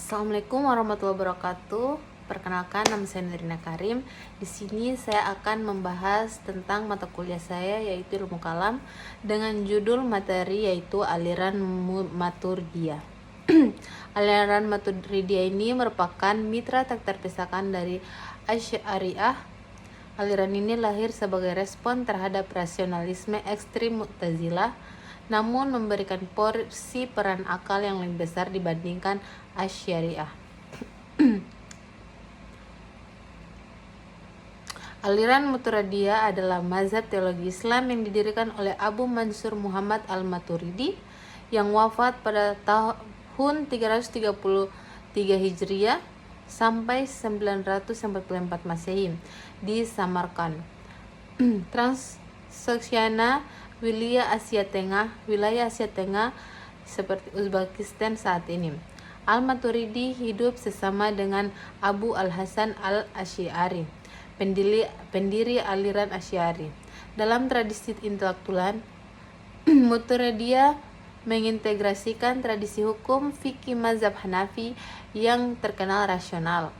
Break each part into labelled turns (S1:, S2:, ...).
S1: Assalamualaikum warahmatullahi wabarakatuh. Perkenalkan, nama saya Nirina Karim. Di sini saya akan membahas tentang mata kuliah saya, yaitu Ilmu Kalam, dengan judul materi yaitu aliran Maturidiyah. Aliran Maturidiyah ini merupakan mitra tak terpisahkan dari Asy'ariyah. Aliran ini lahir sebagai respon terhadap rasionalisme ekstrim Mu'tazilah, namun memberikan porsi peran akal yang lebih besar dibandingkan Asy'ariyah. Aliran Maturidiyah adalah mazhab teologi Islam yang didirikan oleh Abu Mansur Muhammad al-Maturidi yang wafat pada tahun 333 Hijriah sampai 944 Masehi di Samarkand, Transoksiana, wilayah Asia Tengah seperti Uzbekistan saat ini. Al-Maturidi hidup sesama dengan Abu Al-Hasan al-Asy'ari, pendiri aliran Asy'ari. Dalam tradisi intelektual, Maturidiyah mengintegrasikan tradisi hukum fikih mazhab Hanafi yang terkenal rasional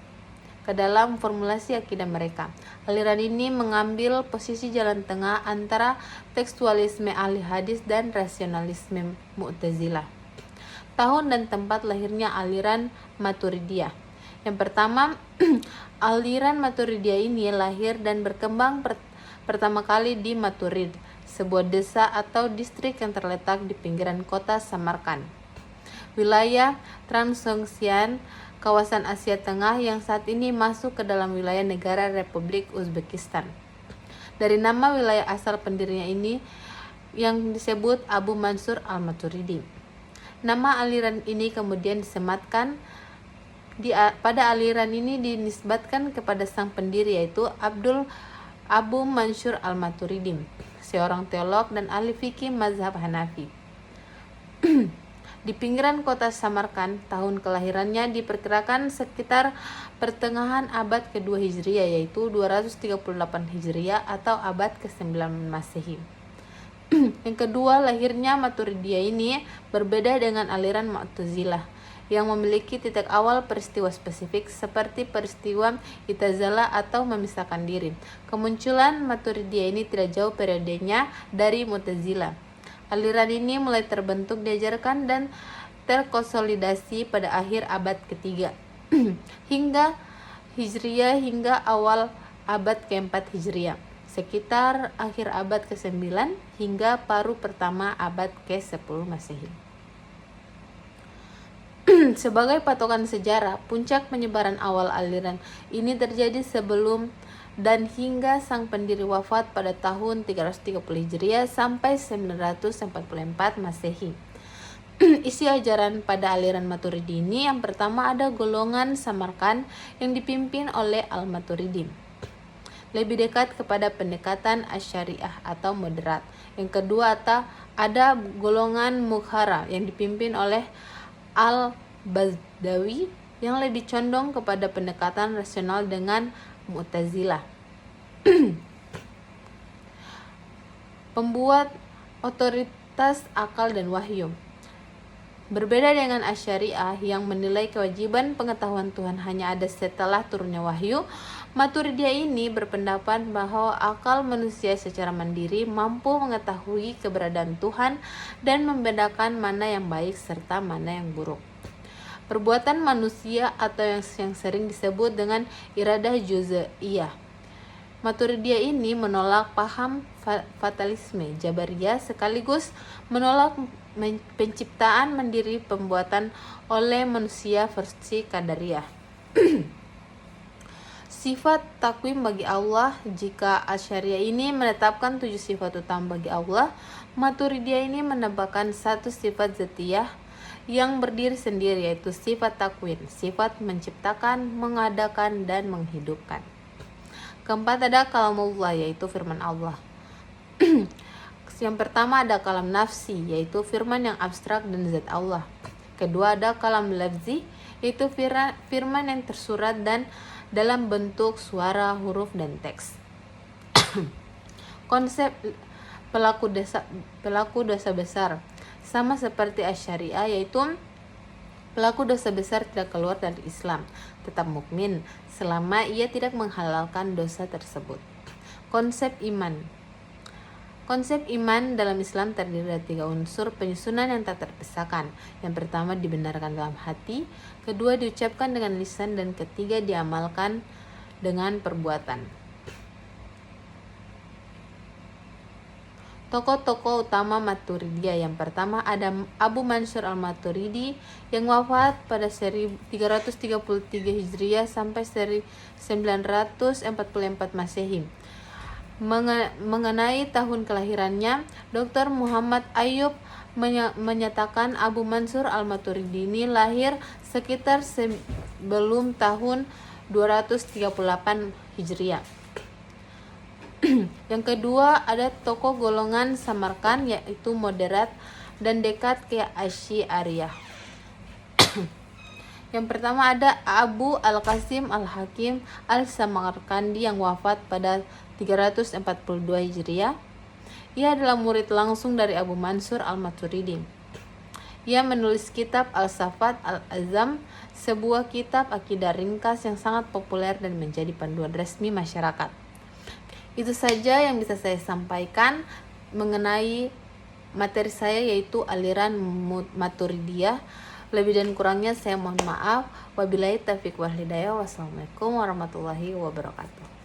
S1: ke dalam formulasi akidah mereka. Aliran ini mengambil posisi jalan tengah antara tekstualisme ahli hadis dan rasionalisme Mu'tazilah. Tahun dan tempat lahirnya aliran Maturidiyah. Yang pertama, aliran Maturidiyah ini lahir dan berkembang pertama kali di Maturid, sebuah desa atau distrik yang terletak di pinggiran kota Samarkand, wilayah Transoksian, kawasan Asia Tengah yang saat ini masuk ke dalam wilayah negara Republik Uzbekistan. Dari nama wilayah asal pendirinya ini yang disebut Abu Mansur al-Maturidi. Nama aliran ini kemudian disematkan pada aliran ini dinisbatkan kepada sang pendiri, yaitu Abu Mansur al-Maturidi, seorang teolog dan ahli fikih mazhab Hanafi. Di pinggiran kota Samarkand, tahun kelahirannya diperkirakan sekitar pertengahan abad ke-2 Hijriah, yaitu 238 Hijriah atau abad ke-9 Masehi. Yang kedua, lahirnya Maturidiyah ini berbeda dengan aliran Mu'tazilah yang memiliki titik awal peristiwa spesifik seperti peristiwa I'tizalah atau memisahkan diri. Kemunculan Maturidiyah ini tidak jauh periodenya dari Mu'tazilah. Aliran ini mulai terbentuk, diajarkan dan terkonsolidasi pada akhir abad ketiga hingga Hijriah hingga awal abad keempat Hijriah, sekitar akhir abad ke-9 hingga paruh pertama abad ke-10 Masehi. Sebagai patokan sejarah, puncak penyebaran awal aliran ini terjadi sebelum dan hingga sang pendiri wafat pada tahun 330 Hijriah sampai 944 Masehi. Isi ajaran pada aliran Maturidi ini, yang pertama ada golongan Samarkand yang dipimpin oleh Al-Maturidi, lebih dekat kepada pendekatan Asy'ariyah atau moderat. Yang kedua ada golongan Bukhara yang dipimpin oleh Al-Bazdawi yang lebih condong kepada pendekatan rasional dengan Mu'tazilah. Pembuat otoritas akal dan wahyu. Berbeda dengan Asy'ariyah yang menilai kewajiban pengetahuan Tuhan hanya ada setelah turunnya wahyu, Maturidiyah ini berpendapat bahwa akal manusia secara mandiri mampu mengetahui keberadaan Tuhan dan membedakan mana yang baik serta mana yang buruk. Perbuatan manusia atau yang sering disebut dengan iradah juz'iyah. Maturidiyah ini menolak paham fatalisme Jabariyah sekaligus menolak penciptaan mandiri pembuatan oleh manusia versi Qadariyah. Sifat takwim bagi Allah. Jika Asy'ariyah ini menetapkan 7 sifat utama bagi Allah, Maturidiyah ini menambahkan 1 sifat zatiyah yang berdiri sendiri, yaitu sifat takwin, sifat menciptakan, mengadakan, dan menghidupkan. Keempat ada kalamullah, yaitu firman Allah. Yang pertama ada kalam nafsi, yaitu firman yang abstrak dan zat Allah. Kedua ada kalam lafzi, yaitu firman yang tersurat dan dalam bentuk suara, huruf, dan teks. Konsep pelaku dosa besar sama seperti Asy'ariyah, yaitu Pelaku dosa besar tidak keluar dari Islam, tetap mukmin selama ia tidak menghalalkan dosa tersebut. Konsep iman. Konsep iman dalam Islam terdiri dari 3 unsur penyusunan yang tak terpisahkan. Yang pertama dibenarkan dalam hati, kedua diucapkan dengan lisan, dan ketiga diamalkan dengan perbuatan. Tokoh-tokoh utama Maturidiyah. Yang pertama ada Abu Mansur al-Maturidi yang wafat pada 1333 Hijriah sampai 1944 Masehi. Mengenai tahun kelahirannya, Dr. Muhammad Ayub menyatakan Abu Mansur al-Maturidi ini lahir sekitar sebelum tahun 238 Hijriah. Yang kedua ada tokoh golongan Samarkand, yaitu moderat dan dekat ke Asy'ariyah. Yang pertama ada Abu Al-Qasim Al-Hakim Al-Samarkandi yang wafat pada 342 Hijriah. Ia adalah murid langsung dari Abu Mansur al-Maturidi. Ia menulis kitab Al-Safat Al-Azam, sebuah kitab akidah ringkas yang sangat populer dan menjadi panduan resmi masyarakat. Itu saja yang bisa saya sampaikan mengenai materi saya, yaitu aliran Maturidiyah. Lebih dan kurangnya saya mohon maaf. Wabillahi taufiq wal hidayah. Wassalamualaikum warahmatullahi wabarakatuh.